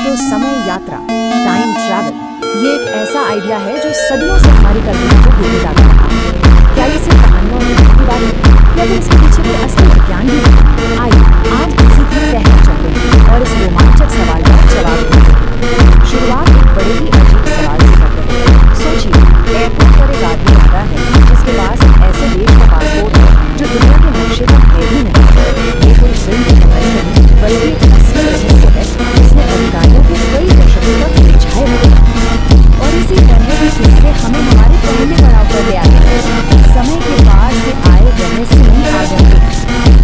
तो समय यात्रा, टाइम ट्रैवल, ये एक ऐसा आइडिया है जो सदियों से हमारी कल्पना को गोद लेता रहा है। क्या ये सिर्फ कहानियों में की बात है या फिर इसके पीछे कोई असली विज्ञान भी है? आइए आज इसी की तह पर चलते हैं और इस रोमांचक सवाल का जवाब देते हैं। शुरुआत एक बड़े ही अजीब सवाल से करते हैं। सोचिए, एयरपोर्ट पर एक आदमी आता है जिसके पास एक ऐसे देश का पासपोर्ट है जो दुनिया के नक्शे पर है ही नहीं। ये कोई फिल्म की कहानी नहीं, बल्कि एक असली रहस्य है जिसने अधिकारियों को कई दशकों तक उलझाए रखा है। और इसी तरह के किस्से हमें हमारे पहले पड़ाव पर ले आते हैं, समय के पार से आए रहस्यमयी आगंतुक।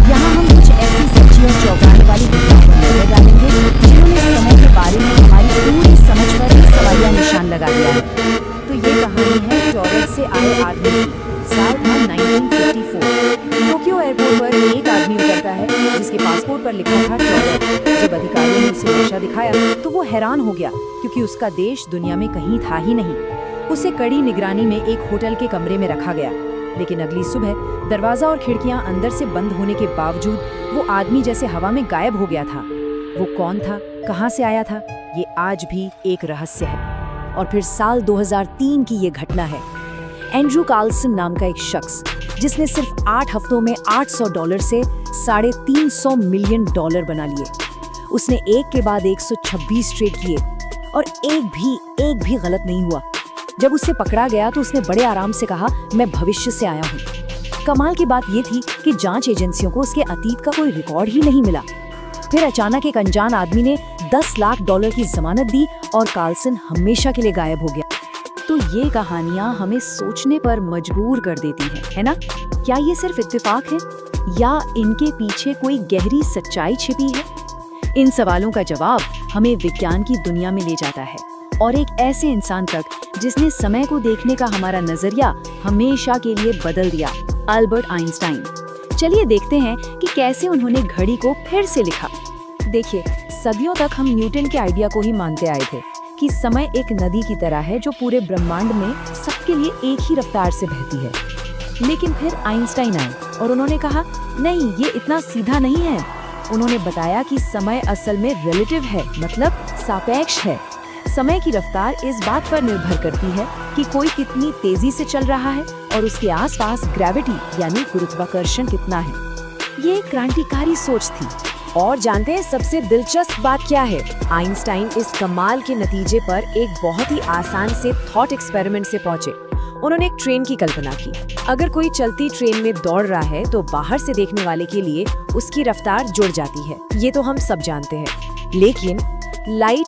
यहाँ हम कुछ ऐसी सच्ची और चौंकाने वाली घटनाओं पर नजर डालेंगे जिन्होंने समय के बारे में हमारी पूरी समझ पर ही सवालिया निशान लगा दिया है। तो ये कहानी है टॉरेंट से आए आदमी की। साल था 1954। टोक्यो एयरपोर्ट पर एक आदमी उतरता है जिसके पासपोर्ट पर लिखा था टॉरेंट। जब अधिकारियों ने उसे नक्शा दिखाया तो वो हैरान हो गया, क्योंकि उसका देश दुनिया में कहीं था ही नहीं। उसे कड़ी निगरानी में एक होटल के कमरे में रखा गया। लेकिन अगली सुबह दरवाजा और खिड़कियां अंदर से बंद होने के बावजूद वो आदमी जैसे हवा में गायब हो गया था। वो कौन था, कहां से आया था, ये आज भी एक रहस्य है। और फिर साल 2003 की ये घटना है। एंड्रू कार्लसन नाम का एक शख्स, जिसने सिर्फ 8 हफ्तों में $800 से $350 मिलियन बना लिए। उसने एक के बाद 126 ट्रेड किए और एक भी गलत नहीं हुआ। जब उसे पकड़ा गया तो उसने बड़े आराम से कहा, मैं भविष्य से आया हूँ। कमाल की बात ये थी कि जांच एजेंसियों को उसके अतीत का कोई रिकॉर्ड ही नहीं मिला। फिर अचानक एक अनजान आदमी ने $10 लाख की जमानत दी और कार्लसन हमेशा के लिए गायब हो गया। तो ये कहानियां हमें सोचने पर मजबूर कर देती हैं, है ना? क्या ये सिर्फ इत्तेफाक है या इनके पीछे कोई गहरी सच्चाई छिपी है? इन सवालों का जवाब हमें विज्ञान की दुनिया में ले जाता है और एक ऐसे इंसान तक जिसने समय को देखने का हमारा नजरिया हमेशा के लिए बदल दिया, अल्बर्ट आइंस्टाइन। चलिए देखते हैं कि कैसे उन्होंने घड़ी को फिर से लिखा। देखिए, सदियों तक हम न्यूटन के आइडिया को ही मानते आए थे कि समय एक नदी की तरह है जो पूरे ब्रह्मांड में सबके लिए एक ही रफ्तार से बहती है। लेकिन फिर आइंस्टाइन आए और उन्होंने कहा, नहीं, ये इतना सीधा नहीं है। उन्होंने बताया कि समय असल में रिलेटिव है, मतलब सापेक्ष है। समय की रफ्तार इस बात पर निर्भर करती है कि कोई कितनी तेजी से चल रहा है और उसके आसपास ग्रेविटी यानी गुरुत्वाकर्षण कितना है। ये एक क्रांतिकारी सोच थी। और जानते हैं सबसे दिलचस्प बात क्या है? आइंस्टाइन इस कमाल के नतीजे पर एक बहुत ही आसान से थॉट एक्सपेरिमेंट से पहुंचे। उन्होंने एक ट्रेन की कल्पना की। अगर कोई चलती ट्रेन में दौड़ रहा है तो बाहर से देखने वाले के लिए उसकी रफ्तार जुड़ जाती है, ये तो हम सब जानते हैं। लेकिन लाइट